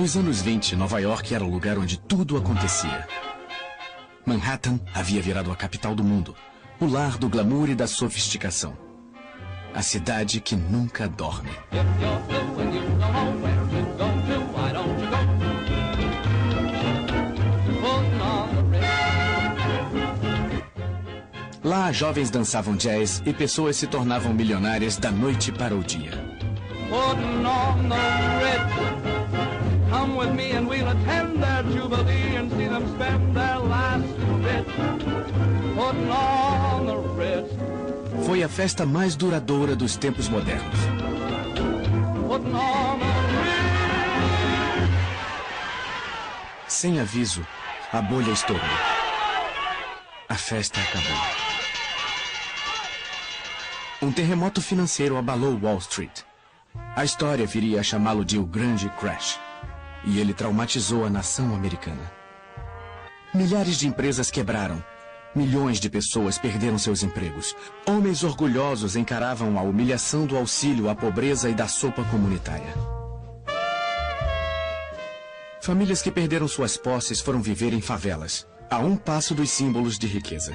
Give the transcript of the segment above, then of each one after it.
Nos anos 20, Nova York era o lugar onde tudo acontecia. Manhattan havia virado a capital do mundo, o lar do glamour e da sofisticação. A cidade que nunca dorme. Lá, jovens dançavam jazz e pessoas se tornavam milionárias da noite para o dia. Come with me and we'll attend their jubilee and see them spend their last bit. Putting on the Ritz. Foi a festa mais duradoura dos tempos modernos. Putting on the Ritz. Sem aviso, a bolha estourou. A festa acabou. Um terremoto financeiro abalou Wall Street. A história viria a chamá-lo de o Grande Crash. E ele traumatizou a nação americana. Milhares de empresas quebraram. Milhões de pessoas perderam seus empregos. Homens orgulhosos encaravam a humilhação do auxílio à pobreza e da sopa comunitária. Famílias que perderam suas posses foram viver em favelas, a um passo dos símbolos de riqueza.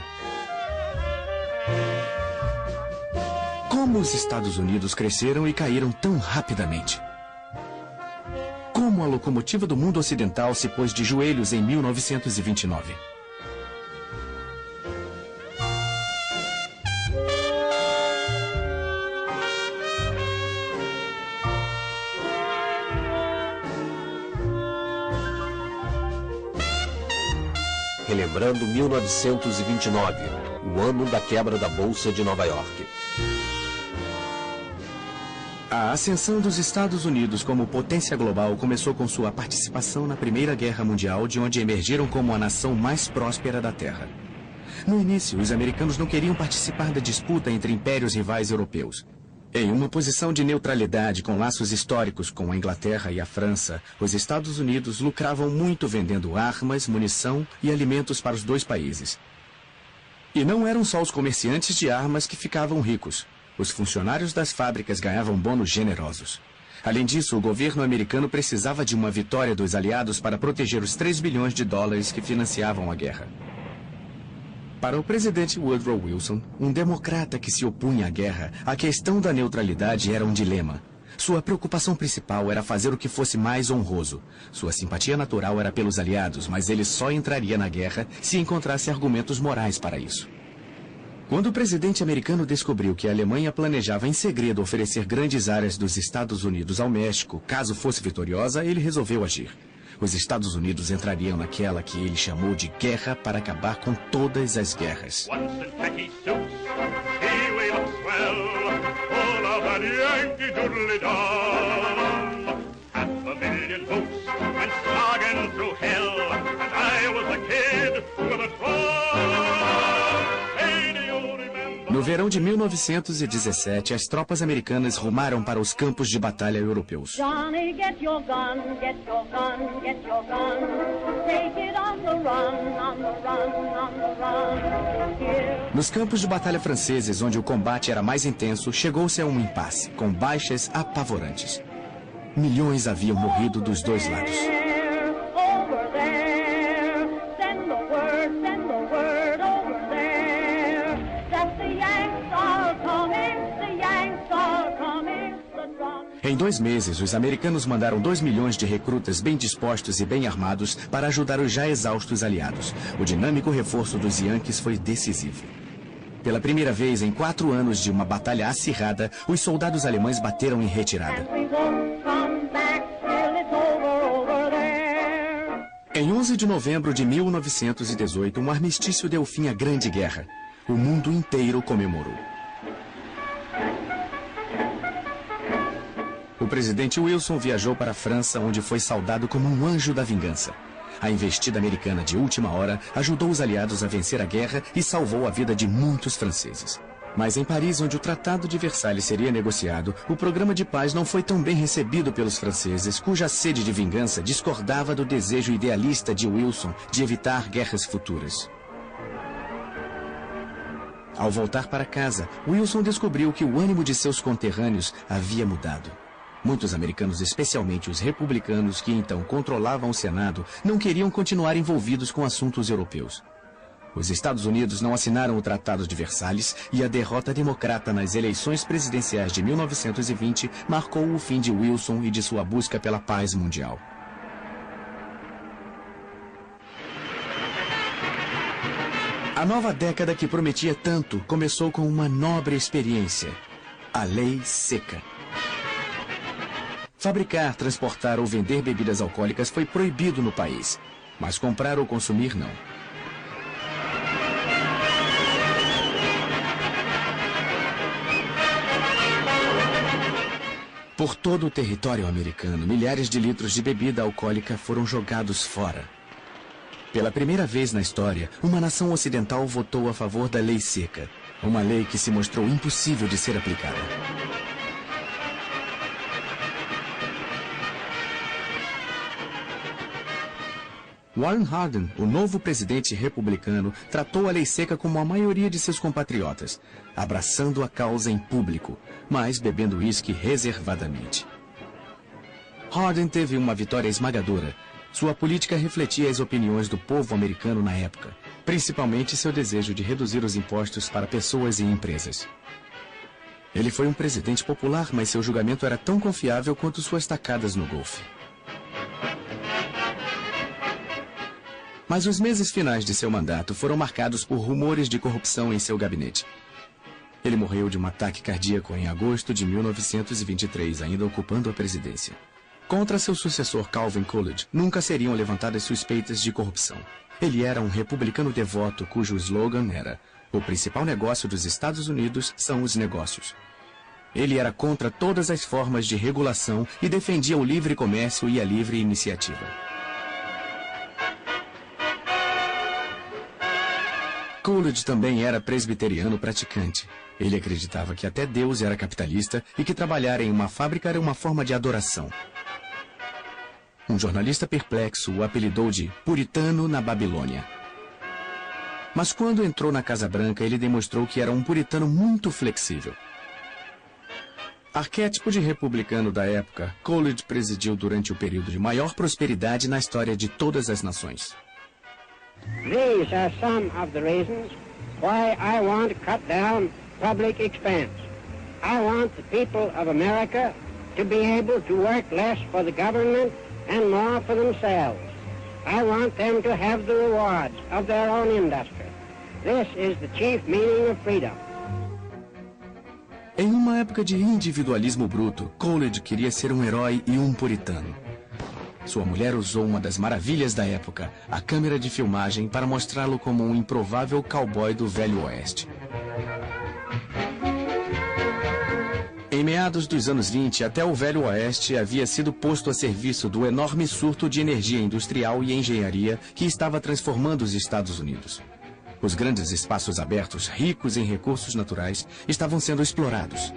Como os Estados Unidos cresceram e caíram tão rapidamente? Como a locomotiva do mundo ocidental se pôs de joelhos em 1929. Relembrando 1929, o ano da quebra da Bolsa de Nova York. A ascensão dos Estados Unidos como potência global começou com sua participação na Primeira Guerra Mundial, de onde emergiram como a nação mais próspera da Terra. No início, os americanos não queriam participar da disputa entre impérios rivais europeus. Em uma posição de neutralidade com laços históricos com a Inglaterra e a França, os Estados Unidos lucravam muito vendendo armas, munição e alimentos para os dois países. E não eram só os comerciantes de armas que ficavam ricos. Os funcionários das fábricas ganhavam bônus generosos. Além disso, o governo americano precisava de uma vitória dos aliados para proteger os 3 bilhões de dólares que financiavam a guerra. Para o presidente Woodrow Wilson, um democrata que se opunha à guerra, a questão da neutralidade era um dilema. Sua preocupação principal era fazer o que fosse mais honroso. Sua simpatia natural era pelos aliados, mas ele só entraria na guerra se encontrasse argumentos morais para isso. Quando o presidente americano descobriu que a Alemanha planejava em segredo oferecer grandes áreas dos Estados Unidos ao México, caso fosse vitoriosa, ele resolveu agir. Os Estados Unidos entrariam naquela que ele chamou de guerra para acabar com todas as guerras. No verão de 1917, as tropas americanas rumaram para os campos de batalha europeus. Johnny, get your gun, get your gun, get your gun. Take it on the run, on the run, on the run. Nos campos de batalha franceses, onde o combate era mais intenso, chegou-se a um impasse, com baixas apavorantes. Milhões haviam morrido dos dois lados. Em 2 meses, os americanos mandaram 2 milhões de recrutas bem dispostos e bem armados para ajudar os já exaustos aliados. O dinâmico reforço dos Yankees foi decisivo. Pela primeira vez em 4 anos de uma batalha acirrada, os soldados alemães bateram em retirada. Em 11 de novembro de 1918, um armistício deu fim à Grande Guerra. O mundo inteiro comemorou. O presidente Wilson viajou para a França, onde foi saudado como um anjo da vingança. A investida americana de última hora ajudou os aliados a vencer a guerra e salvou a vida de muitos franceses. Mas em Paris, onde o Tratado de Versalhes seria negociado, o programa de paz não foi tão bem recebido pelos franceses, cuja sede de vingança discordava do desejo idealista de Wilson de evitar guerras futuras. Ao voltar para casa, Wilson descobriu que o ânimo de seus conterrâneos havia mudado. Muitos americanos, especialmente os republicanos que então controlavam o Senado, não queriam continuar envolvidos com assuntos europeus. Os Estados Unidos não assinaram o Tratado de Versalhes e a derrota democrata nas eleições presidenciais de 1920 marcou o fim de Wilson e de sua busca pela paz mundial. A nova década que prometia tanto começou com uma nobre experiência: a Lei Seca. Fabricar, transportar ou vender bebidas alcoólicas foi proibido no país, mas comprar ou consumir não. Por todo o território americano, milhares de litros de bebida alcoólica foram jogados fora. Pela primeira vez na história, uma nação ocidental votou a favor da Lei Seca, uma lei que se mostrou impossível de ser aplicada. Warren Harding, o novo presidente republicano, tratou a lei seca como a maioria de seus compatriotas, abraçando a causa em público, mas bebendo uísque reservadamente. Harding teve uma vitória esmagadora. Sua política refletia as opiniões do povo americano na época, principalmente seu desejo de reduzir os impostos para pessoas e empresas. Ele foi um presidente popular, mas seu julgamento era tão confiável quanto suas tacadas no golfe. Mas os meses finais de seu mandato foram marcados por rumores de corrupção em seu gabinete. Ele morreu de um ataque cardíaco em agosto de 1923, ainda ocupando a presidência. Contra seu sucessor Calvin Coolidge, nunca seriam levantadas suspeitas de corrupção. Ele era um republicano devoto cujo slogan era: "O principal negócio dos Estados Unidos são os negócios". Ele era contra todas as formas de regulação e defendia o livre comércio e a livre iniciativa. Coolidge também era presbiteriano praticante. Ele acreditava que até Deus era capitalista e que trabalhar em uma fábrica era uma forma de adoração. Um jornalista perplexo o apelidou de puritano na Babilônia. Mas quando entrou na Casa Branca, ele demonstrou que era um puritano muito flexível. Arquétipo de republicano da época, Coolidge presidiu durante o período de maior prosperidade na história de todas as nações. These are some of the reasons why I want to cut down public expense. I want the people of America to be able to work less for the government and more for themselves. I want them to have the rewards of their own industry. This is the chief meaning of freedom. Em uma época de individualismo bruto, Coolidge queria ser um herói e um puritano. Sua mulher usou uma das maravilhas da época, a câmera de filmagem, para mostrá-lo como um improvável cowboy do Velho Oeste. Em meados dos anos 20, até o Velho Oeste havia sido posto a serviço do enorme surto de energia industrial e engenharia que estava transformando os Estados Unidos. Os grandes espaços abertos, ricos em recursos naturais, estavam sendo explorados.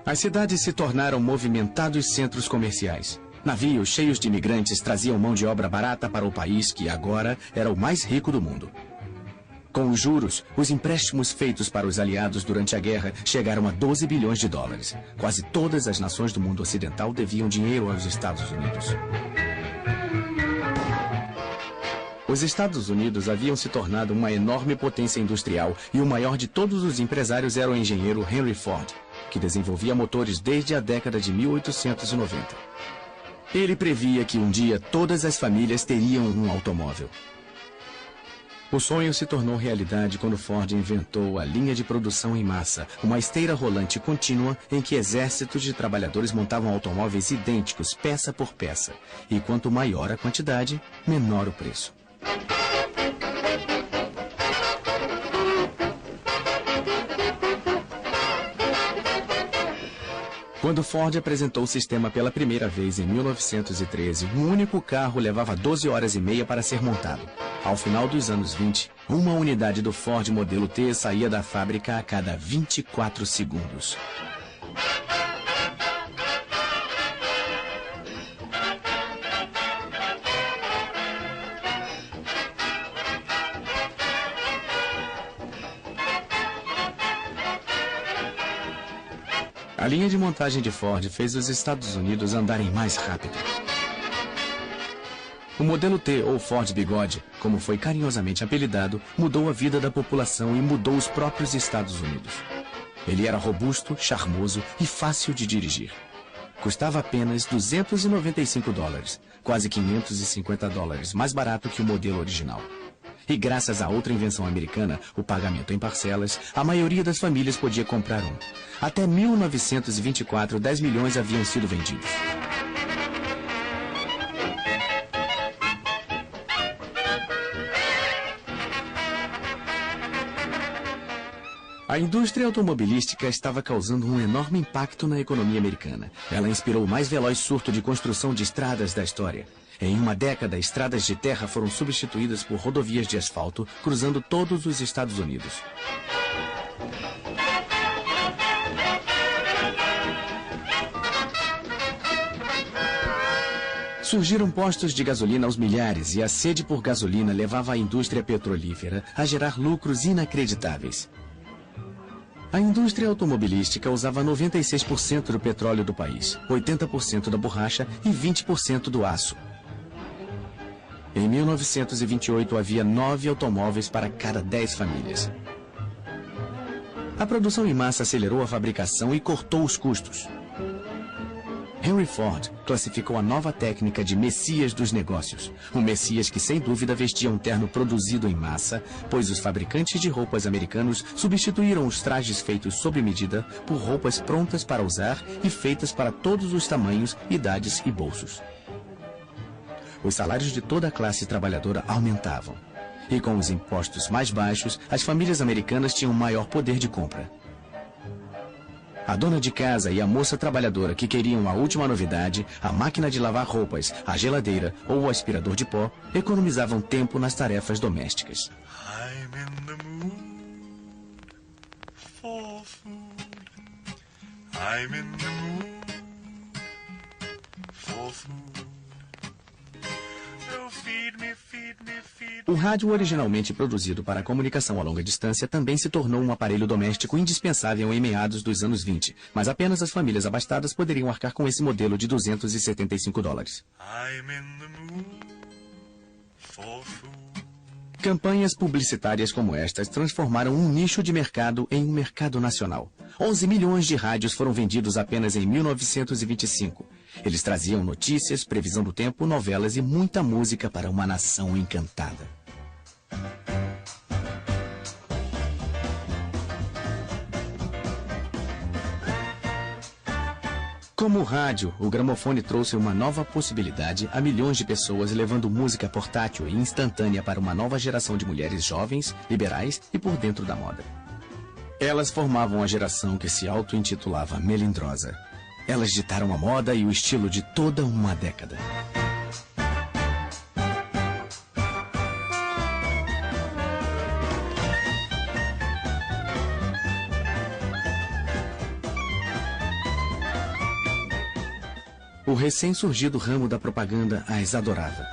As cidades se tornaram movimentados centros comerciais. Navios cheios de imigrantes traziam mão de obra barata para o país que agora era o mais rico do mundo. Com os juros, os empréstimos feitos para os aliados durante a guerra chegaram a 12 bilhões de dólares. Quase todas as nações do mundo ocidental deviam dinheiro aos Estados Unidos. Os Estados Unidos haviam se tornado uma enorme potência industrial e o maior de todos os empresários era o engenheiro Henry Ford, que desenvolvia motores desde a década de 1890. Ele previa que um dia todas as famílias teriam um automóvel. O sonho se tornou realidade quando Ford inventou a linha de produção em massa, uma esteira rolante contínua em que exércitos de trabalhadores montavam automóveis idênticos, peça por peça. E quanto maior a quantidade, menor o preço. Quando Ford apresentou o sistema pela primeira vez em 1913, um único carro levava 12 horas e meia para ser montado. Ao final dos anos 20, uma unidade do Ford modelo T saía da fábrica a cada 24 segundos. A linha de montagem de Ford fez os Estados Unidos andarem mais rápido. O modelo T, ou Ford Bigode, como foi carinhosamente apelidado, mudou a vida da população e mudou os próprios Estados Unidos. Ele era robusto, charmoso e fácil de dirigir. Custava apenas $295, quase $550, mais barato que o modelo original. E graças a outra invenção americana, o pagamento em parcelas, a maioria das famílias podia comprar um. Até 1924, 10 milhões haviam sido vendidos. A indústria automobilística estava causando um enorme impacto na economia americana. Ela inspirou o mais veloz surto de construção de estradas da história. Em uma década, estradas de terra foram substituídas por rodovias de asfalto, cruzando todos os Estados Unidos. Surgiram postos de gasolina aos milhares e a sede por gasolina levava a indústria petrolífera a gerar lucros inacreditáveis. A indústria automobilística usava 96% do petróleo do país, 80% da borracha e 20% do aço. Em 1928, havia 9 automóveis para cada 10 famílias. A produção em massa acelerou a fabricação e cortou os custos. Henry Ford classificou a nova técnica de Messias dos negócios. Um Messias que, sem dúvida, vestia um terno produzido em massa, pois os fabricantes de roupas americanos substituíram os trajes feitos sob medida por roupas prontas para usar e feitas para todos os tamanhos, idades e bolsos. Os salários de toda a classe trabalhadora aumentavam. E com os impostos mais baixos, as famílias americanas tinham maior poder de compra. A dona de casa e a moça trabalhadora que queriam a última novidade, a máquina de lavar roupas, a geladeira ou o aspirador de pó, economizavam tempo nas tarefas domésticas. I'm in the mood for food. I'm in the mood for food. O rádio, originalmente produzido para a comunicação a longa distância, também se tornou um aparelho doméstico indispensável em meados dos anos 20, mas apenas as famílias abastadas poderiam arcar com esse modelo de $275. Campanhas publicitárias como estas transformaram um nicho de mercado em um mercado nacional. 11 milhões de rádios foram vendidos apenas em 1925. Eles traziam notícias, previsão do tempo, novelas e muita música para uma nação encantada. Como o rádio, o gramofone trouxe uma nova possibilidade a milhões de pessoas, levando música portátil e instantânea para uma nova geração de mulheres jovens, liberais e por dentro da moda. Elas formavam a geração que se auto-intitulava melindrosa. Elas ditaram a moda e o estilo de toda uma década. O recém-surgido ramo da propaganda as adorava.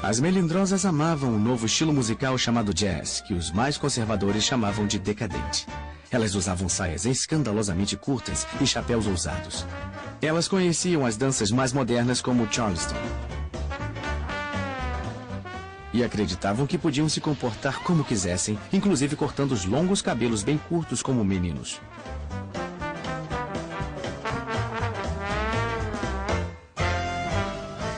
As melindrosas amavam um novo estilo musical chamado jazz, que os mais conservadores chamavam de decadente. Elas usavam saias escandalosamente curtas e chapéus ousados. Elas conheciam as danças mais modernas como o Charleston. E acreditavam que podiam se comportar como quisessem, inclusive cortando os longos cabelos bem curtos como meninos.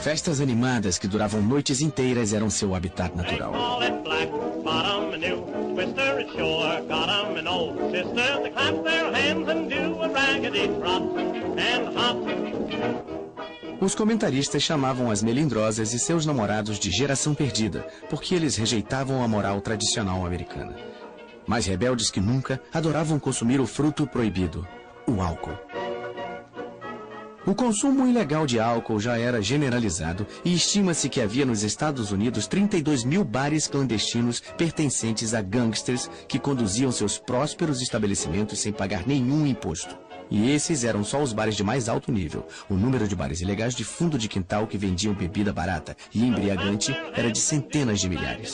Festas animadas que duravam noites inteiras eram seu habitat natural. Os comentaristas chamavam as melindrosas e seus namorados de geração perdida, porque eles rejeitavam a moral tradicional americana. Mais rebeldes que nunca, adoravam consumir o fruto proibido, o álcool. O consumo ilegal de álcool já era generalizado e estima-se que havia nos Estados Unidos 32 mil bares clandestinos pertencentes a gangsters que conduziam seus prósperos estabelecimentos sem pagar nenhum imposto. E esses eram só os bares de mais alto nível. O número de bares ilegais de fundo de quintal que vendiam bebida barata e embriagante era de centenas de milhares.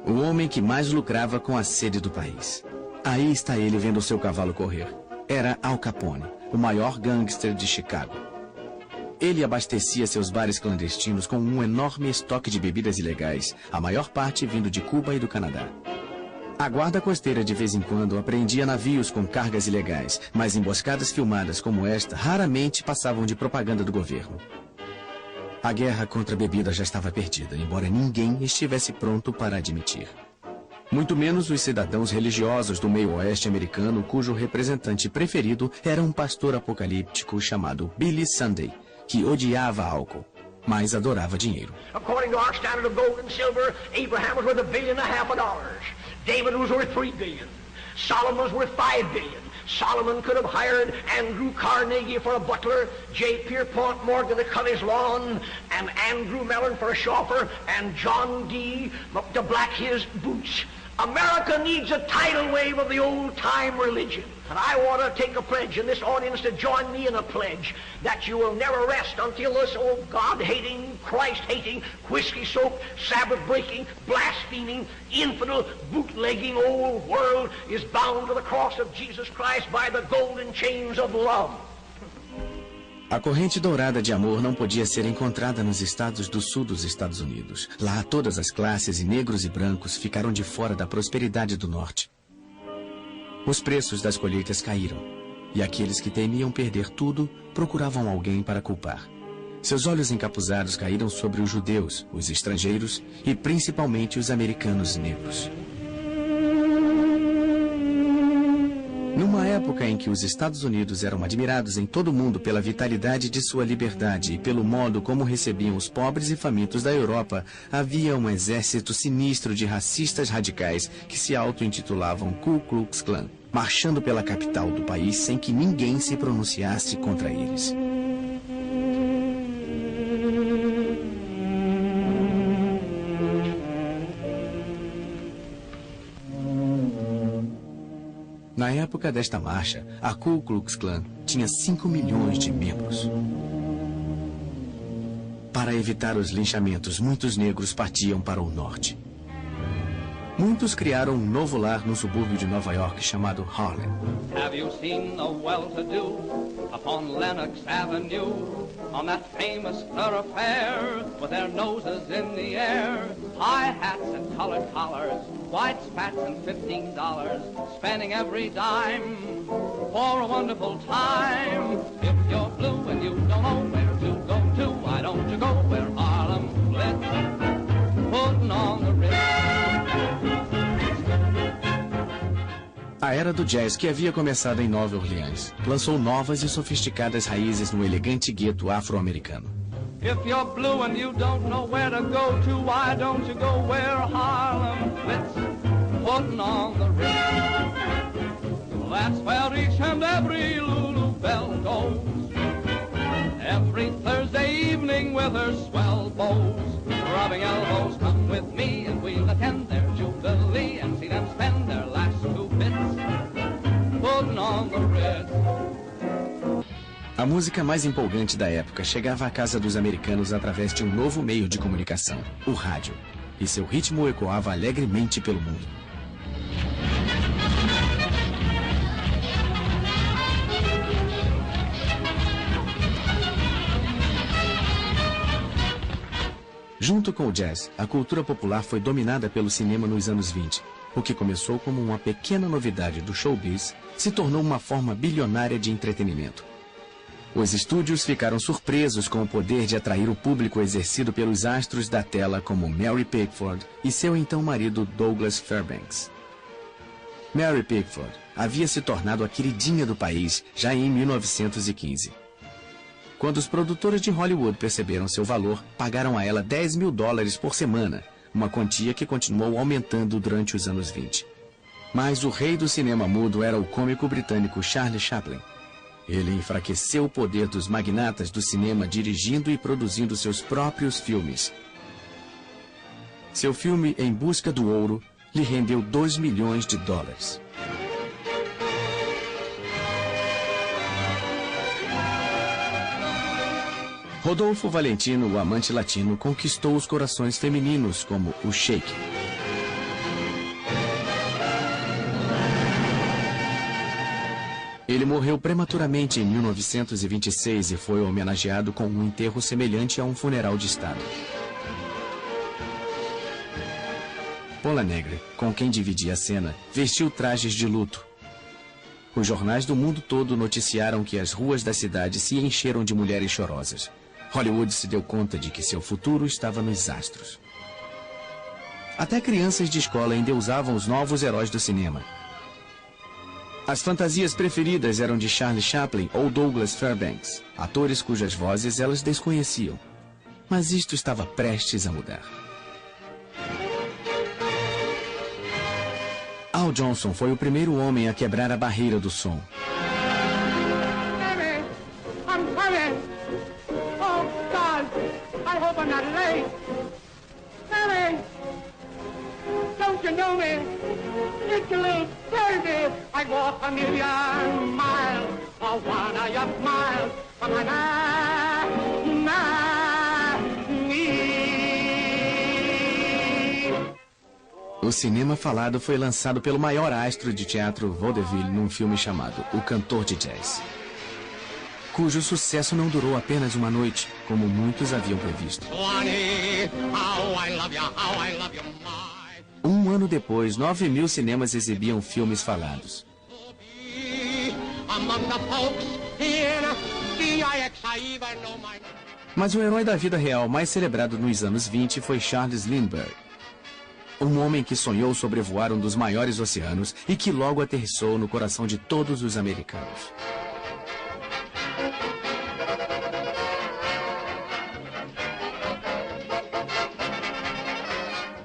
O homem que mais lucrava com a sede do país. Aí está ele vendo seu cavalo correr. Era Al Capone, o maior gangster de Chicago. Ele abastecia seus bares clandestinos com um enorme estoque de bebidas ilegais, a maior parte vindo de Cuba e do Canadá. A guarda costeira de vez em quando apreendia navios com cargas ilegais, mas emboscadas filmadas como esta raramente passavam de propaganda do governo. A guerra contra a bebida já estava perdida, embora ninguém estivesse pronto para admitir. Muito menos os cidadãos religiosos do meio oeste americano, cujo representante preferido era um pastor apocalíptico chamado Billy Sunday, que odiava álcool, mas adorava dinheiro. According to our standard of gold and silver, Abraham was worth $1.5 billion. David was worth $3 billion. Solomon was worth $5 billion. Solomon could have hired Andrew Carnegie for a butler, J. Pierpont Morgan to cut his lawn, and Andrew Mellon for a chauffeur, and John D. to black his boots. America needs a tidal wave of the old-time religion. And I want to take a pledge in this audience to join me in a pledge that you will never rest until this old God-hating, Christ-hating, whiskey-soaked, Sabbath-breaking, blaspheming, infidel, bootlegging old world is bound to the cross of Jesus Christ by the golden chains of love. A corrente dourada de amor não podia ser encontrada nos estados do sul dos Estados Unidos. Lá, todas as classes, e negros e brancos, ficaram de fora da prosperidade do norte. Os preços das colheitas caíram, e aqueles que temiam perder tudo procuravam alguém para culpar. Seus olhos encapuzados caíram sobre os judeus, os estrangeiros e principalmente os americanos negros. Numa época em que os Estados Unidos eram admirados em todo o mundo pela vitalidade de sua liberdade e pelo modo como recebiam os pobres e famintos da Europa, havia um exército sinistro de racistas radicais que se auto-intitulavam Ku Klux Klan, marchando pela capital do país sem que ninguém se pronunciasse contra eles. Na época desta marcha, a Ku Klux Klan tinha 5 milhões de membros. Para evitar os linchamentos, muitos negros partiam para o norte. Muitos criaram um novo lar no subúrbio de Nova York chamado Harlem. Have you seen the well-to-do upon Lenox Avenue, on that famous thoroughfare, with their noses in the air, high hats and colored collars, white spats and $15, spending every dime for a wonderful time. If you're blue and you don't know where to go to, why don't you go where Harlem flits, putting on the Ritz. A era do jazz, que havia começado em Nova Orleans, lançou novas e sofisticadas raízes no elegante gueto afro-americano. If you're blue and you don't know where to go to, why don't you go where Harlem flits, putting on the Ritz. Well, that's where each and every Lulu Belle goes, every Thursday evening with her swell bows, rubbing elbows. Come with me and we'll attend their jubilee and see them spend their last 2 bits, putting on the Ritz. A música mais empolgante da época chegava à casa dos americanos através de um novo meio de comunicação, o rádio, e seu ritmo ecoava alegremente pelo mundo. Junto com o jazz, a cultura popular foi dominada pelo cinema nos anos 20. O que começou como uma pequena novidade do showbiz se tornou uma forma bilionária de entretenimento. Os estúdios ficaram surpresos com o poder de atrair o público exercido pelos astros da tela como Mary Pickford e seu então marido Douglas Fairbanks. Mary Pickford havia se tornado a queridinha do país já em 1915. Quando os produtores de Hollywood perceberam seu valor, pagaram a ela $10 mil por semana, uma quantia que continuou aumentando durante os anos 20. Mas o rei do cinema mudo era o cômico britânico Charlie Chaplin. Ele enfraqueceu o poder dos magnatas do cinema dirigindo e produzindo seus próprios filmes. Seu filme Em Busca do Ouro lhe rendeu $2 milhões. Rodolfo Valentino, o amante latino, conquistou os corações femininos como o Shake. Ele morreu prematuramente em 1926 e foi homenageado com um enterro semelhante a um funeral de Estado. Pola Negre, com quem dividia a cena, vestiu trajes de luto. Os jornais do mundo todo noticiaram que as ruas da cidade se encheram de mulheres chorosas. Hollywood se deu conta de que seu futuro estava nos astros. Até crianças de escola endeusavam os novos heróis do cinema. As fantasias preferidas eram de Charlie Chaplin ou Douglas Fairbanks, atores cujas vozes elas desconheciam. Mas isto estava prestes a mudar. Al Johnson foi o primeiro homem a quebrar a barreira do som. Baby, I'm coming. Oh, God, I hope I'm not late. Baby, don't you know me? It's a little baby. I walk a million miles for one of your smiles. But O cinema falado foi lançado pelo maior astro de teatro vaudeville num filme chamado O Cantor de Jazz, cujo sucesso não durou apenas uma noite, como muitos haviam previsto. Um ano depois, 9 mil cinemas exibiam filmes falados. Mas o herói da vida real mais celebrado nos anos 20 foi Charles Lindbergh. Um homem que sonhou sobrevoar um dos maiores oceanos e que logo aterrissou no coração de todos os americanos.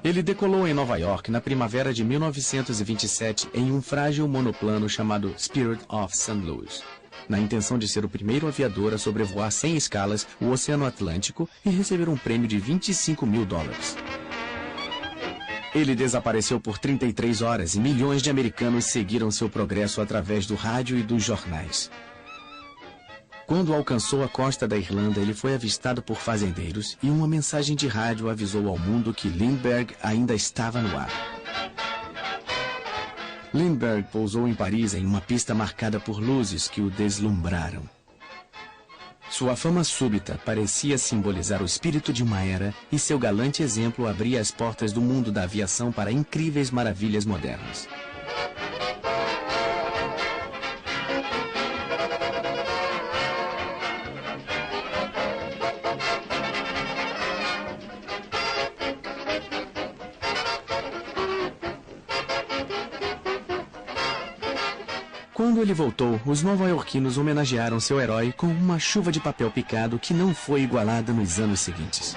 Ele decolou em Nova York na primavera de 1927 em um frágil monoplano chamado Spirit of St. Louis, na intenção de ser o primeiro aviador a sobrevoar sem escalas o Oceano Atlântico e receber um prêmio de $25 mil. Ele desapareceu por 33 horas e milhões de americanos seguiram seu progresso através do rádio e dos jornais. Quando alcançou a costa da Irlanda, ele foi avistado por fazendeiros e uma mensagem de rádio avisou ao mundo que Lindbergh ainda estava no ar. Lindbergh pousou em Paris em uma pista marcada por luzes que o deslumbraram. Sua fama súbita parecia simbolizar o espírito de uma era e seu galante exemplo abria as portas do mundo da aviação para incríveis maravilhas modernas. Quando ele voltou, os nova-iorquinos homenagearam seu herói com uma chuva de papel picado que não foi igualada nos anos seguintes.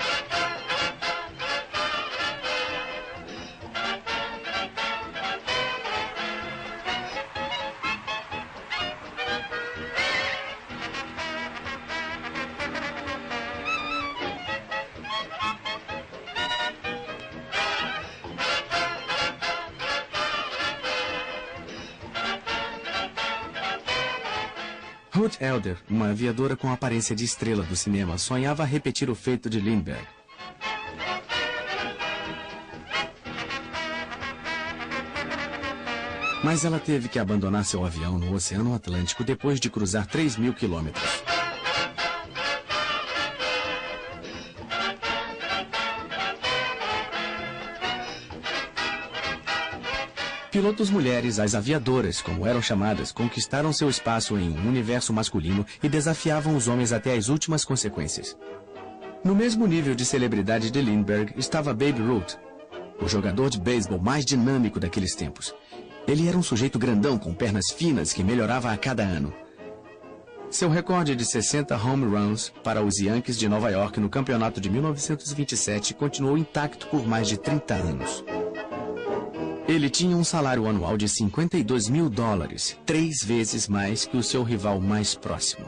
Ruth Elder, uma aviadora com aparência de estrela do cinema, sonhava repetir o feito de Lindbergh. Mas ela teve que abandonar seu avião no Oceano Atlântico depois de cruzar 3.000 quilômetros. Pilotos mulheres, as aviadoras, como eram chamadas, conquistaram seu espaço em um universo masculino e desafiavam os homens até as últimas consequências. No mesmo nível de celebridade de Lindbergh estava Babe Ruth, o jogador de beisebol mais dinâmico daqueles tempos. Ele era um sujeito grandão com pernas finas que melhorava a cada ano. Seu recorde de 60 home runs para os Yankees de Nova York no campeonato de 1927 continuou intacto por mais de 30 anos. Ele tinha um salário anual de $52 mil, 3 vezes mais que o seu rival mais próximo.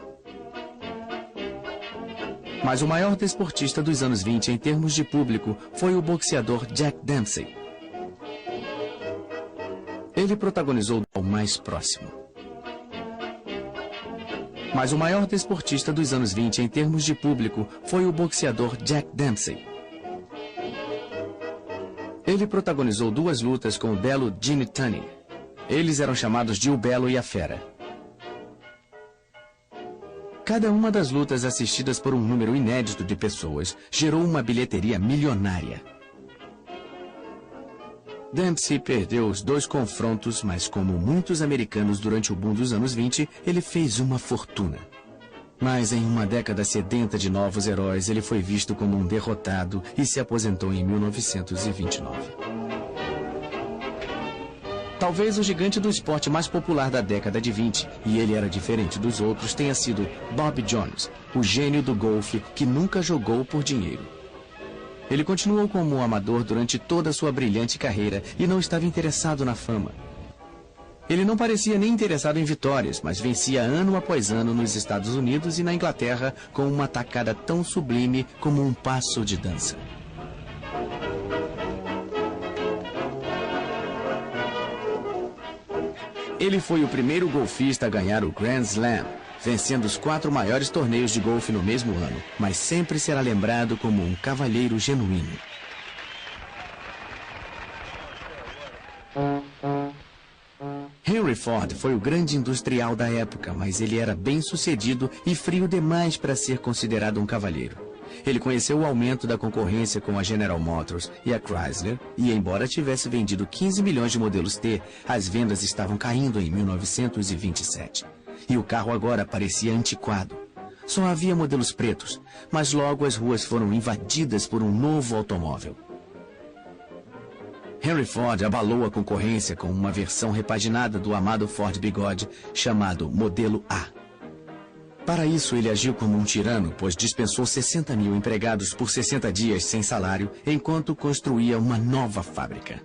Mas o maior desportista dos anos 20 em termos de público foi o boxeador Jack Dempsey. Ele protagonizou o mais próximo. Mas o maior desportista dos anos 20 em termos de público foi o boxeador Jack Dempsey. Ele protagonizou 2 lutas com o belo Jimmy Tunney. Eles eram chamados de O Belo e a Fera. Cada uma das lutas assistidas por um número inédito de pessoas gerou uma bilheteria milionária. Dempsey perdeu os 2 confrontos, mas como muitos americanos durante o boom dos anos 20, ele fez uma fortuna. Mas em uma década sedenta de novos heróis, ele foi visto como um derrotado e se aposentou em 1929. Talvez o gigante do esporte mais popular da década de 20, e ele era diferente dos outros, tenha sido Bob Jones, o gênio do golfe que nunca jogou por dinheiro. Ele continuou como um amador durante toda a sua brilhante carreira e não estava interessado na fama. Ele não parecia nem interessado em vitórias, mas vencia ano após ano nos Estados Unidos e na Inglaterra com uma tacada tão sublime como um passo de dança. Ele foi o primeiro golfista a ganhar o Grand Slam, vencendo os 4 maiores torneios de golfe no mesmo ano, mas sempre será lembrado como um cavalheiro genuíno. Henry Ford foi o grande industrial da época, mas ele era bem-sucedido e frio demais para ser considerado um cavalheiro. Ele conheceu o aumento da concorrência com a General Motors e a Chrysler, e embora tivesse vendido 15 milhões de modelos T, as vendas estavam caindo em 1927. E o carro agora parecia antiquado. Só havia modelos pretos, mas logo as ruas foram invadidas por um novo automóvel. Henry Ford abalou a concorrência com uma versão repaginada do amado Ford Bigode, chamado Modelo A. Para isso, ele agiu como um tirano, pois dispensou 60 mil empregados por 60 dias sem salário, enquanto construía uma nova fábrica.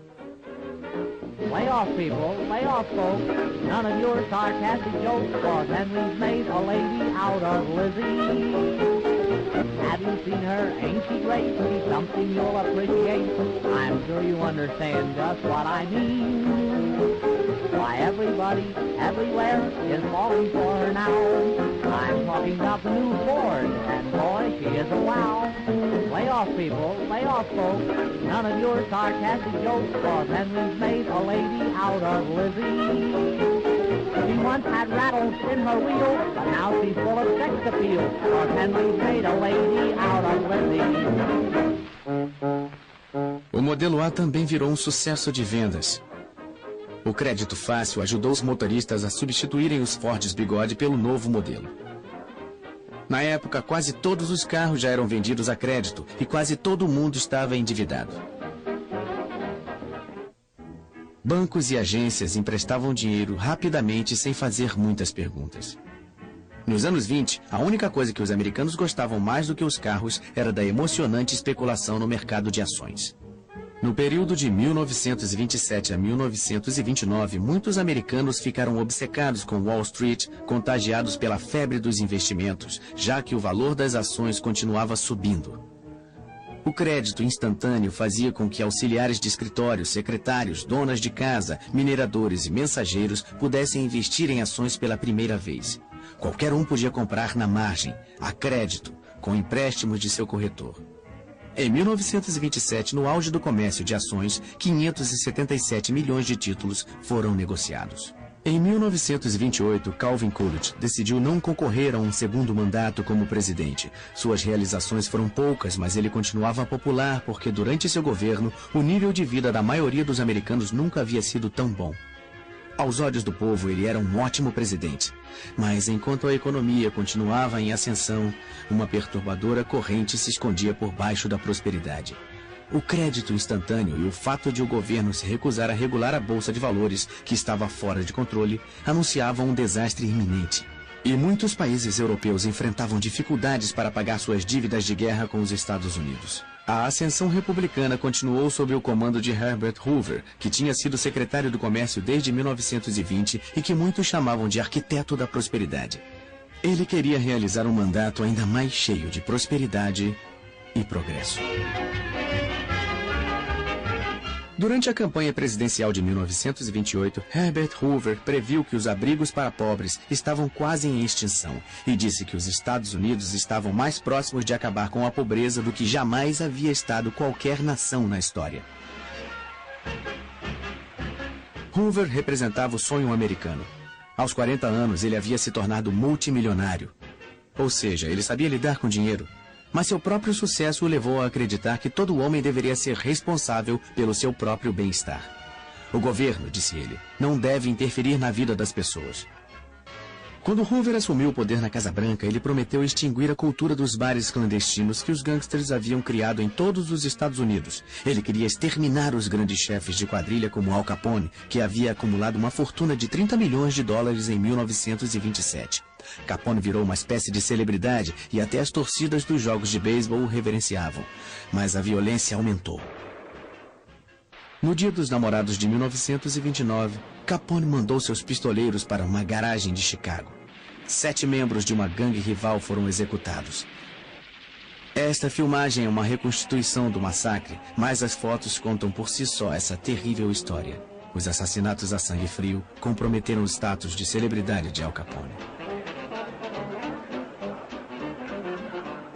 Lay off, people. Lay off, folks. None of your sarcastic jokes, cause Henry's made a lady out of Lizzie. Have you seen her? Ain't she great? She's something you'll appreciate. I'm sure you understand just what I mean. Why, everybody, everywhere is falling for her now. I'm talking about the new Ford, and boy, she is a wow. Lay off, people. Lay off, folks. None of your sarcastic jokes, cause Henry's made a lady out of Lizzie. She once had rattles in her wheel, but now she's full of sex appeal, cause Henry's made a lady out of Lizzie. O modelo A também virou um sucesso de vendas. O crédito fácil ajudou os motoristas a substituírem os Fords Bigode pelo novo modelo. Na época, quase todos os carros já eram vendidos a crédito e quase todo mundo estava endividado. Bancos e agências emprestavam dinheiro rapidamente sem fazer muitas perguntas. Nos anos 20, a única coisa que os americanos gostavam mais do que os carros era da emocionante especulação no mercado de ações. No período de 1927 a 1929, muitos americanos ficaram obcecados com Wall Street, contagiados pela febre dos investimentos, já que o valor das ações continuava subindo. O crédito instantâneo fazia com que auxiliares de escritório, secretários, donas de casa, mineradores e mensageiros pudessem investir em ações pela primeira vez. Qualquer um podia comprar na margem, a crédito, com empréstimos de seu corretor. Em 1927, no auge do comércio de ações, 577 milhões de títulos foram negociados. Em 1928, Calvin Coolidge decidiu não concorrer a um segundo mandato como presidente. Suas realizações foram poucas, mas ele continuava popular porque durante seu governo, o nível de vida da maioria dos americanos nunca havia sido tão bom. Aos olhos do povo, ele era um ótimo presidente. Mas enquanto a economia continuava em ascensão, uma perturbadora corrente se escondia por baixo da prosperidade. O crédito instantâneo e o fato de o governo se recusar a regular a bolsa de valores, que estava fora de controle, anunciavam um desastre iminente. E muitos países europeus enfrentavam dificuldades para pagar suas dívidas de guerra com os Estados Unidos. A ascensão republicana continuou sob o comando de Herbert Hoover, que tinha sido secretário do Comércio desde 1920 e que muitos chamavam de arquiteto da prosperidade. Ele queria realizar um mandato ainda mais cheio de prosperidade e progresso. Durante a campanha presidencial de 1928, Herbert Hoover previu que os abrigos para pobres estavam quase em extinção e disse que os Estados Unidos estavam mais próximos de acabar com a pobreza do que jamais havia estado qualquer nação na história. Hoover representava o sonho americano. Aos 40 anos, ele havia se tornado multimilionário. Ou seja, ele sabia lidar com dinheiro. Mas seu próprio sucesso o levou a acreditar que todo homem deveria ser responsável pelo seu próprio bem-estar. O governo, disse ele, não deve interferir na vida das pessoas. Quando Hoover assumiu o poder na Casa Branca, ele prometeu extinguir a cultura dos bares clandestinos que os gangsters haviam criado em todos os Estados Unidos. Ele queria exterminar os grandes chefes de quadrilha como Al Capone, que havia acumulado uma fortuna de $30 milhões em 1927. Capone virou uma espécie de celebridade e até as torcidas dos jogos de beisebol o reverenciavam. Mas a violência aumentou. No Dia dos Namorados de 1929, Capone mandou seus pistoleiros para uma garagem de Chicago. 7 membros de uma gangue rival foram executados. Esta filmagem é uma reconstituição do massacre, mas as fotos contam por si só essa terrível história. Os assassinatos a sangue frio comprometeram o status de celebridade de Al Capone.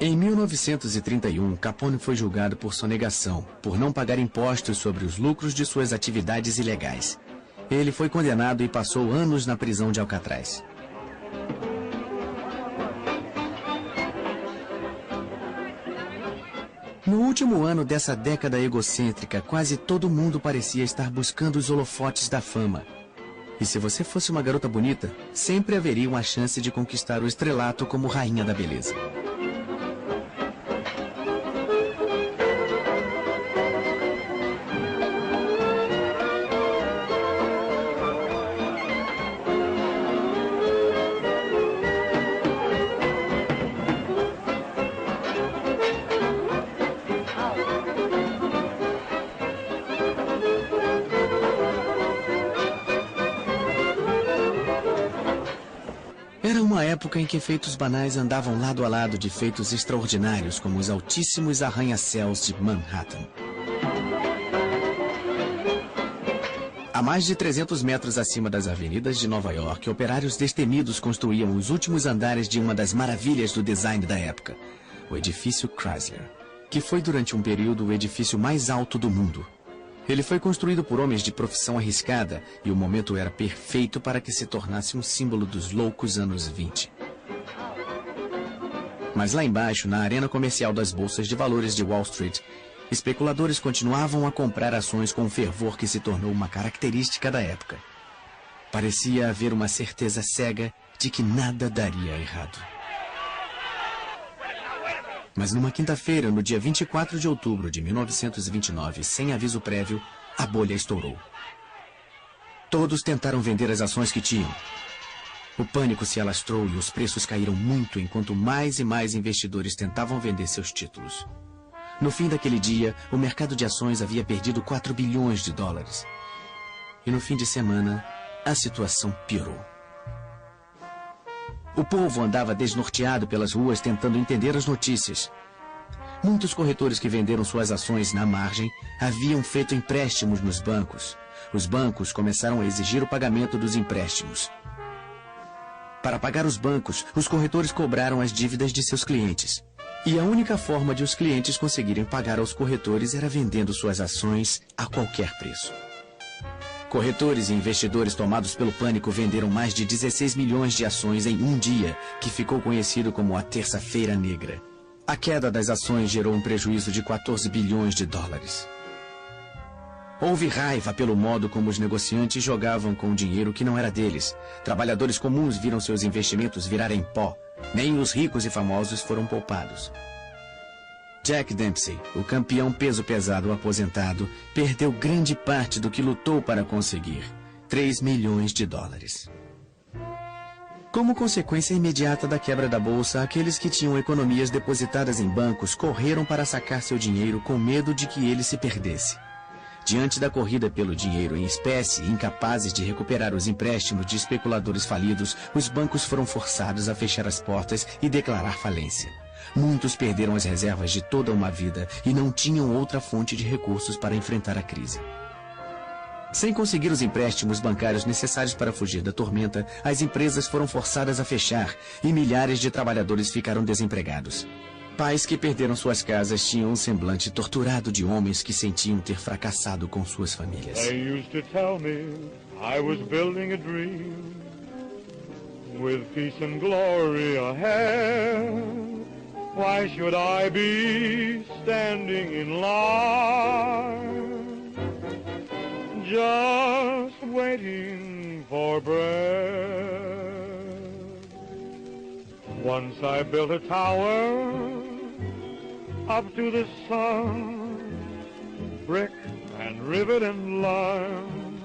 Em 1931, Capone foi julgado por sonegação, por não pagar impostos sobre os lucros de suas atividades ilegais. Ele foi condenado e passou anos na prisão de Alcatraz. No último ano dessa década egocêntrica, quase todo mundo parecia estar buscando os holofotes da fama. E se você fosse uma garota bonita, sempre haveria uma chance de conquistar o estrelato como rainha da beleza. Era uma época em que feitos banais andavam lado a lado de feitos extraordinários, como os altíssimos arranha-céus de Manhattan. A mais de 300 metros acima das avenidas de Nova York, operários destemidos construíam os últimos andares de uma das maravilhas do design da época, o edifício Chrysler, que foi durante um período o edifício mais alto do mundo. Ele foi construído por homens de profissão arriscada e o momento era perfeito para que se tornasse um símbolo dos loucos anos 20. Mas lá embaixo, na arena comercial das bolsas de valores de Wall Street, especuladores continuavam a comprar ações com um fervor que se tornou uma característica da época. Parecia haver uma certeza cega de que nada daria errado. Mas numa quinta-feira, no dia 24 de outubro de 1929, sem aviso prévio, a bolha estourou. Todos tentaram vender as ações que tinham. O pânico se alastrou e os preços caíram muito enquanto mais e mais investidores tentavam vender seus títulos. No fim daquele dia, o mercado de ações havia perdido $4 bilhões. E no fim de semana, a situação piorou. O povo andava desnorteado pelas ruas tentando entender as notícias. Muitos corretores que venderam suas ações na margem haviam feito empréstimos nos bancos. Os bancos começaram a exigir o pagamento dos empréstimos. Para pagar os bancos, os corretores cobraram as dívidas de seus clientes. E a única forma de os clientes conseguirem pagar aos corretores era vendendo suas ações a qualquer preço. Corretores e investidores tomados pelo pânico venderam mais de 16 milhões de ações em um dia, que ficou conhecido como a Terça-feira Negra. A queda das ações gerou um prejuízo de $14 bilhões. Houve raiva pelo modo como os negociantes jogavam com o dinheiro que não era deles. Trabalhadores comuns viram seus investimentos virarem pó. Nem os ricos e famosos foram poupados. Jack Dempsey, o campeão peso pesado aposentado, perdeu grande parte do que lutou para conseguir, $3 milhões. Como consequência imediata da quebra da bolsa, aqueles que tinham economias depositadas em bancos correram para sacar seu dinheiro com medo de que ele se perdesse. Diante da corrida pelo dinheiro em espécie, incapazes de recuperar os empréstimos de especuladores falidos, os bancos foram forçados a fechar as portas e declarar falência. Muitos perderam as reservas de toda uma vida e não tinham outra fonte de recursos para enfrentar a crise. Sem conseguir os empréstimos bancários necessários para fugir da tormenta, as empresas foram forçadas a fechar e milhares de trabalhadores ficaram desempregados. Pais que perderam suas casas tinham um semblante torturado de homens que sentiam ter fracassado com suas famílias. They used to tell me I was building a dream with peace and glory ahead. Why should I be standing in line, just waiting for bread? Once I built a tower up to the sun, brick and rivet and lime.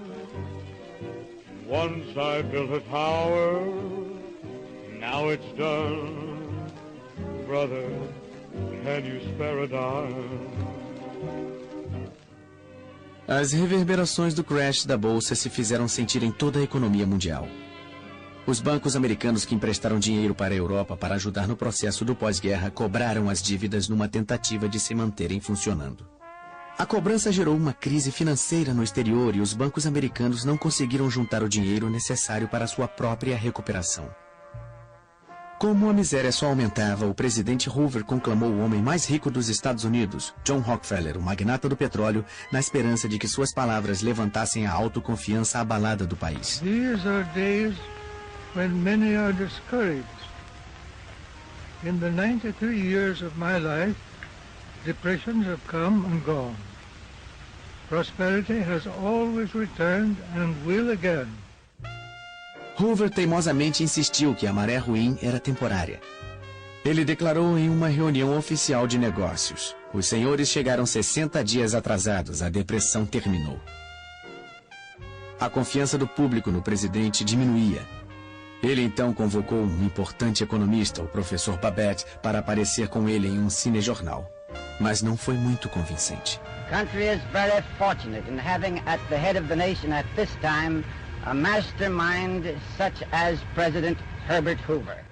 Once I built a tower, now it's done. Brother, can you spare a dime? As reverberações do crash da bolsa se fizeram sentir em toda a economia mundial. Os bancos americanos que emprestaram dinheiro para a Europa para ajudar no processo do pós-guerra cobraram as dívidas numa tentativa de se manterem funcionando. A cobrança gerou uma crise financeira no exterior e os bancos americanos não conseguiram juntar o dinheiro necessário para sua própria recuperação. Como a miséria só aumentava, o presidente Hoover conclamou o homem mais rico dos Estados Unidos, John Rockefeller, o magnata do petróleo, na esperança de que suas palavras levantassem a autoconfiança abalada do país. These are days when many are discouraged. In the 93 years of my life, depressions have come and gone. Prosperity has always returned and will again. Hoover teimosamente insistiu que a maré ruim era temporária. Ele declarou em uma reunião oficial de negócios: os senhores chegaram 60 dias atrasados, a depressão terminou. A confiança do público no presidente diminuía. Ele então convocou um importante economista, o professor Babette, para aparecer com ele em um cinejornal. Mas não foi muito convincente. The country is very fortunate in having at the head of the nation at this time a mastermind such as President Herbert Hoover.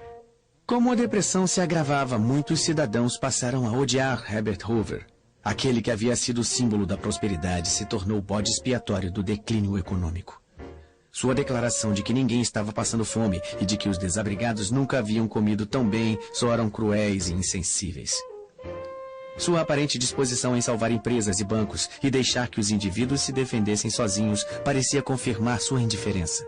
Como a depressão se agravava, muitos cidadãos passaram a odiar Herbert Hoover. Aquele que havia sido símbolo da prosperidade se tornou o bode expiatório do declínio econômico. Sua declaração de que ninguém estava passando fome e de que os desabrigados nunca haviam comido tão bem soaram cruéis e insensíveis. Sua aparente disposição em salvar empresas e bancos e deixar que os indivíduos se defendessem sozinhos parecia confirmar sua indiferença.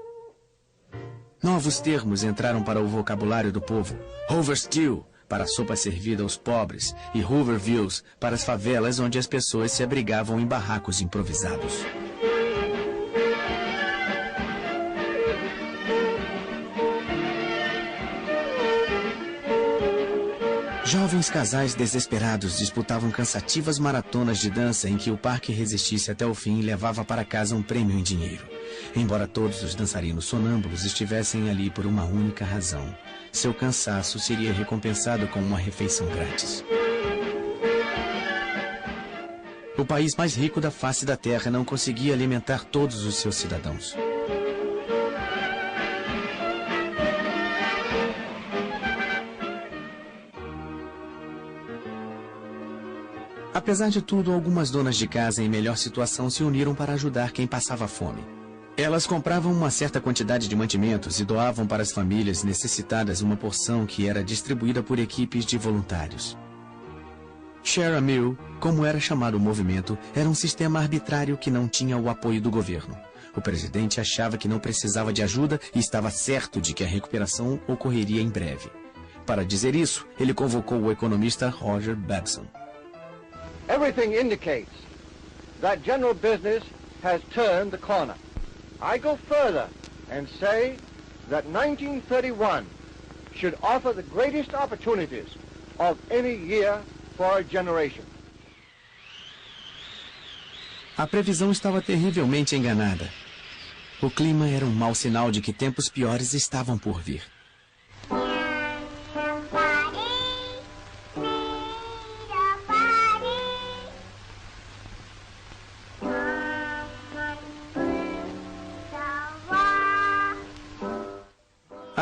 Novos termos entraram para o vocabulário do povo: Hoover Stew, para a sopa servida aos pobres, e Hoovervilles, para as favelas onde as pessoas se abrigavam em barracos improvisados. Jovens casais desesperados disputavam cansativas maratonas de dança em que o par que resistisse até o fim levava para casa um prêmio em dinheiro. Embora todos os dançarinos sonâmbulos estivessem ali por uma única razão: seu cansaço seria recompensado com uma refeição grátis. O país mais rico da face da terra não conseguia alimentar todos os seus cidadãos. Apesar de tudo, algumas donas de casa em melhor situação se uniram para ajudar quem passava fome. Elas compravam uma certa quantidade de mantimentos e doavam para as famílias necessitadas uma porção que era distribuída por equipes de voluntários. Share a Meal, como era chamado o movimento, era um sistema arbitrário que não tinha o apoio do governo. O presidente achava que não precisava de ajuda e estava certo de que a recuperação ocorreria em breve. Para dizer isso, ele convocou o economista Roger Babson. Everything indicates that general business has turned the corner. I go further and say that 1931 should offer the greatest opportunities of any year for a generation. A previsão estava terrivelmente enganada. O clima era um mau sinal de que tempos piores estavam por vir.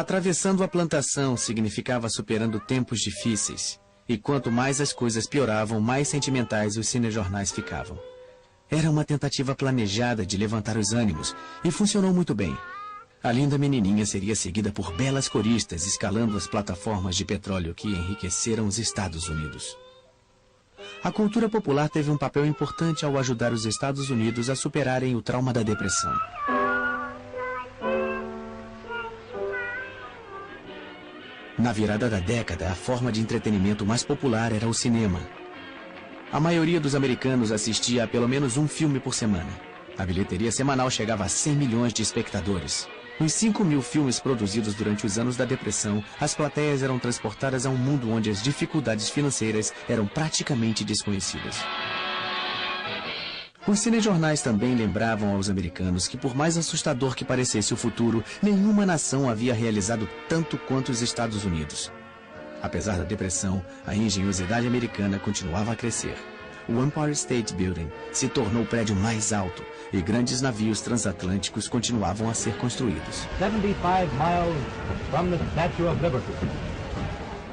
Atravessando a plantação significava superando tempos difíceis. E quanto mais as coisas pioravam, mais sentimentais os cinejornais ficavam. Era uma tentativa planejada de levantar os ânimos, e funcionou muito bem. A linda menininha seria seguida por belas coristas escalando as plataformas de petróleo que enriqueceram os Estados Unidos. A cultura popular teve um papel importante ao ajudar os Estados Unidos a superarem o trauma da depressão. Na virada da década, a forma de entretenimento mais popular era o cinema. A maioria dos americanos assistia a pelo menos um filme por semana. A bilheteria semanal chegava a 100 milhões de espectadores. Nos 5.000 filmes produzidos durante os anos da depressão, as plateias eram transportadas a um mundo onde as dificuldades financeiras eram praticamente desconhecidas. Os cinejornais também lembravam aos americanos que, por mais assustador que parecesse o futuro, nenhuma nação havia realizado tanto quanto os Estados Unidos. Apesar da depressão, a engenhosidade americana continuava a crescer. O Empire State Building se tornou o prédio mais alto e grandes navios transatlânticos continuavam a ser construídos. 75 miles from the Statue of Liberty.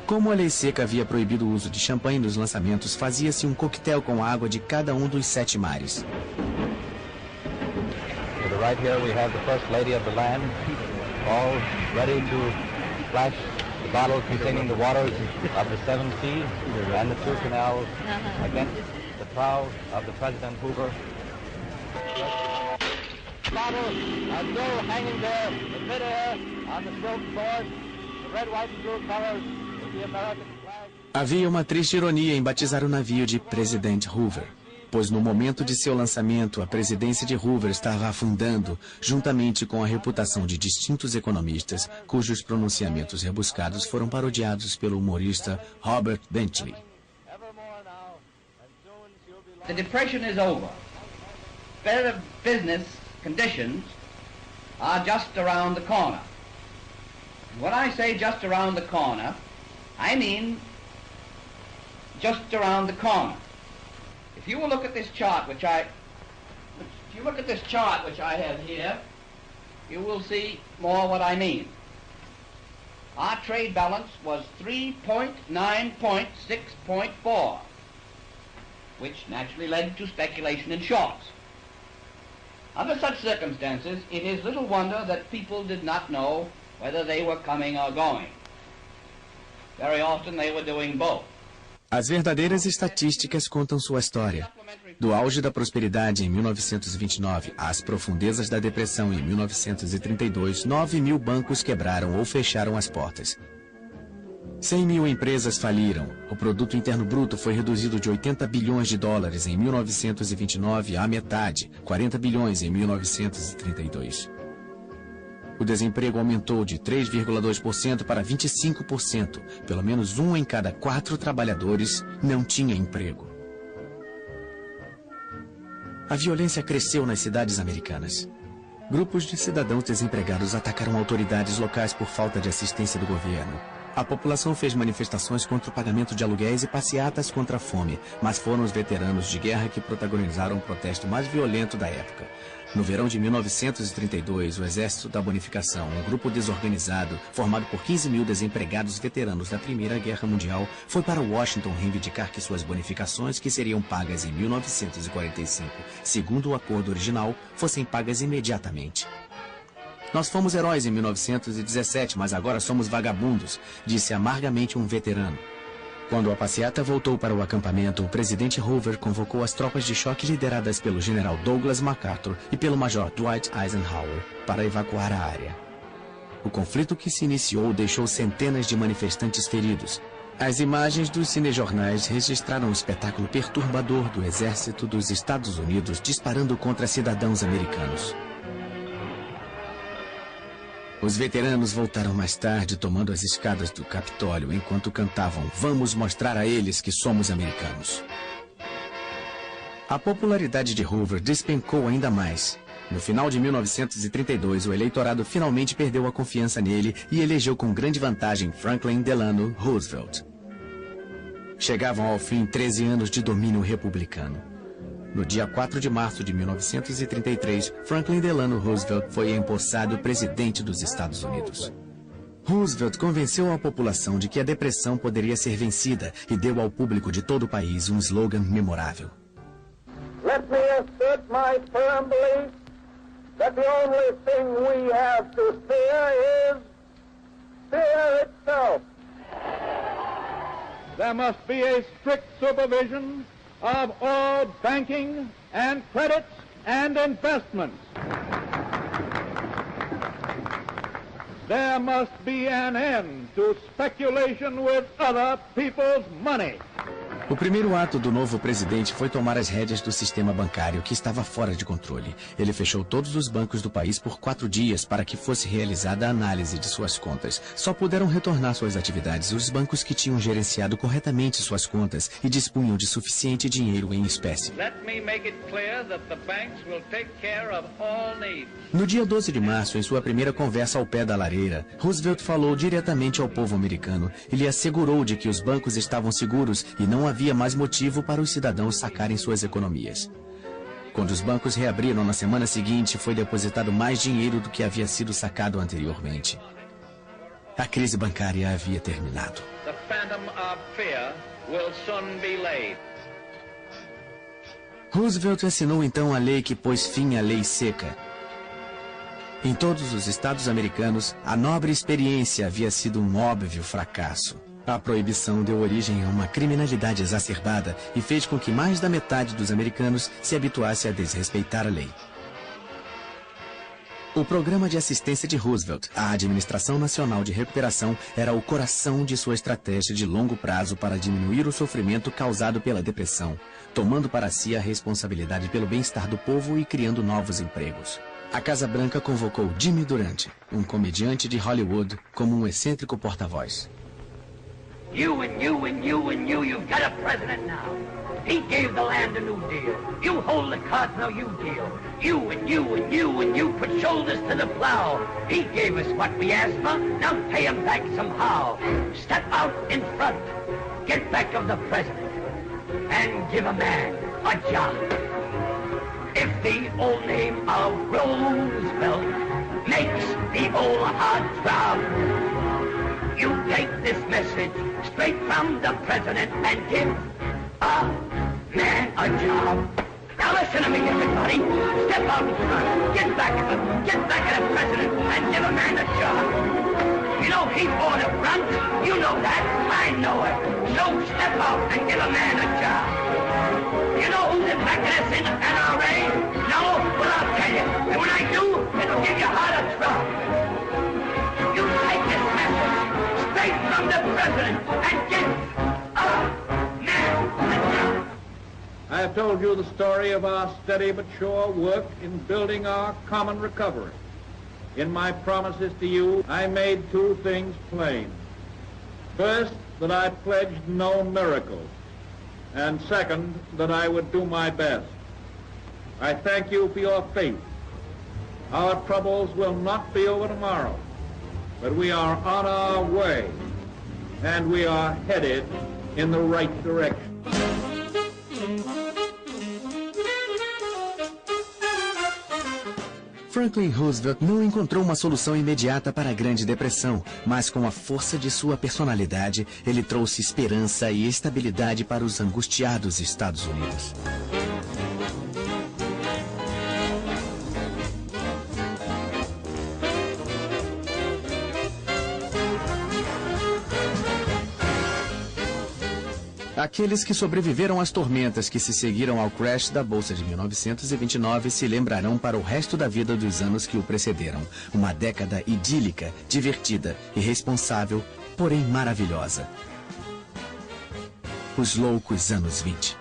Como a lei seca havia proibido o uso de champanhe nos lançamentos, fazia-se um coquetel com a água de cada um dos 7 mares. To the right here we have the First Lady of the land, all ready to splash the bottles containing the waters of the 7 seas and the 2 canals against the prow of the President Hoover. Bottle and still hanging there, the midair on the silk sword, the red, white and blue colors. Havia uma triste ironia em batizar o navio de Presidente Hoover, pois no momento de seu lançamento, a presidência de Hoover estava afundando, juntamente com a reputação de distintos economistas, cujos pronunciamentos rebuscados foram parodiados pelo humorista Robert Benchley. The depression is over. Better business conditions are just around the corner. When I say just around the corner, I mean just around the corner. If you will look at this chart which I have here, you will see more what I mean. Our trade balance was 3.9.6.4, which naturally led to speculation in shorts. Under such circumstances, it is little wonder that people did not know whether they were coming or going. Very often they were doing both. As verdadeiras estatísticas contam sua história. Do auge da prosperidade em 1929 às profundezas da depressão em 1932, 9.000 bancos quebraram ou fecharam as portas. 100.000 empresas faliram. O produto interno bruto foi reduzido de 80 bilhões de dólares em 1929 à metade, 40 bilhões em 1932. O desemprego aumentou de 3,2% para 25%. Pelo menos 1 em cada 4 trabalhadores não tinha emprego. A violência cresceu nas cidades americanas. Grupos de cidadãos desempregados atacaram autoridades locais por falta de assistência do governo. A população fez manifestações contra o pagamento de aluguéis e passeatas contra a fome, mas foram os veteranos de guerra que protagonizaram o protesto mais violento da época. No verão de 1932, o Exército da Bonificação, um grupo desorganizado, formado por 15.000 desempregados veteranos da Primeira Guerra Mundial, foi para Washington reivindicar que suas bonificações, que seriam pagas em 1945, segundo o acordo original, fossem pagas imediatamente. Nós fomos heróis em 1917, mas agora somos vagabundos, disse amargamente um veterano. Quando a passeata voltou para o acampamento, o presidente Hoover convocou as tropas de choque lideradas pelo general Douglas MacArthur e pelo major Dwight Eisenhower para evacuar a área. O conflito que se iniciou deixou centenas de manifestantes feridos. As imagens dos cinejornais registraram um espetáculo perturbador do exército dos Estados Unidos disparando contra cidadãos americanos. Os veteranos voltaram mais tarde tomando as escadas do Capitólio enquanto cantavam "Vamos mostrar a eles que somos americanos". A popularidade de Hoover despencou ainda mais. No final de 1932, o eleitorado finalmente perdeu a confiança nele e elegeu com grande vantagem Franklin Delano Roosevelt. Chegavam ao fim 13 anos de domínio republicano. No dia 4 de março de 1933, Franklin Delano Roosevelt foi empossado presidente dos Estados Unidos. Roosevelt convenceu a população de que a depressão poderia ser vencida e deu ao público de todo o país um slogan memorável. Let me assert my firm belief that the only thing we have to fear is fear itself. There must be a strict supervision of all banking and credits and investments. There must be an end to speculation with other people's money. O primeiro ato do novo presidente foi tomar as rédeas do sistema bancário, que estava fora de controle. Ele fechou todos os bancos do país por 4 dias para que fosse realizada a análise de suas contas. Só puderam retornar suas atividades os bancos que tinham gerenciado corretamente suas contas e dispunham de suficiente dinheiro em espécie. No dia 12 de março, em sua primeira conversa ao pé da lareira, Roosevelt falou diretamente ao povo americano e lhe assegurou de que os bancos estavam seguros e não havia mais motivo para os cidadãos sacarem suas economias. Quando os bancos reabriram na semana seguinte, foi depositado mais dinheiro do que havia sido sacado anteriormente. A crise bancária havia terminado. Roosevelt assinou então a lei que pôs fim à lei seca. Em todos os estados americanos, a nobre experiência havia sido um óbvio fracasso. A proibição deu origem a uma criminalidade exacerbada e fez com que mais da metade dos americanos se habituasse a desrespeitar a lei. O programa de assistência de Roosevelt, a Administração Nacional de Recuperação, era o coração de sua estratégia de longo prazo para diminuir o sofrimento causado pela depressão, tomando para si a responsabilidade pelo bem-estar do povo e criando novos empregos. A Casa Branca convocou Jimmy Durante, um comediante de Hollywood, como um excêntrico porta-voz. You and you and you and you've got a president now. He gave the land a new deal. You hold the cards, now you deal. You and you and you and you put shoulders to the plow. He gave us what we asked for, now pay him back somehow. Step out in front, get back of the president, and give a man a job. If the old name of Roosevelt makes the old heart throb, you take this message straight from the president and give a man a job. Now listen to me, everybody. Step out in front. Get back at the president and give a man a job. You know he bought a front. You know that. I know it. So step out and give a man a job. You know who's backing us in the NRA? No? Well, I'll tell you. And when I do, it'll give you heart a throb. You take this message straight from the president and give a man a job. I have told you the story of our steady but sure work in building our common recovery. In my promises to you, I made 2 things plain. First, that I pledged no miracles. And second, that I would do my best. I thank you for your faith. Our troubles will not be over tomorrow, but we are on our way, and we are headed in the right direction. Franklin Roosevelt não encontrou uma solução imediata para a Grande Depressão, mas com a força de sua personalidade, ele trouxe esperança e estabilidade para os angustiados Estados Unidos. Aqueles que sobreviveram às tormentas que se seguiram ao crash da Bolsa de 1929 se lembrarão para o resto da vida dos anos que o precederam. Uma década idílica, divertida, irresponsável, porém maravilhosa. Os loucos anos 20.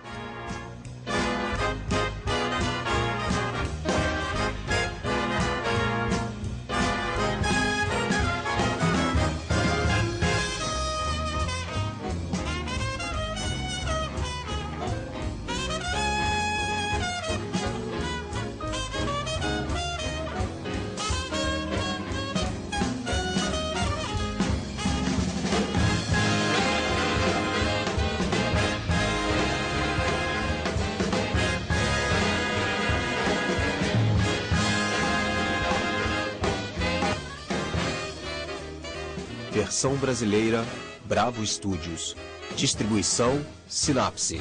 Versão brasileira, Bravo Studios. Distribuição, Sinapse.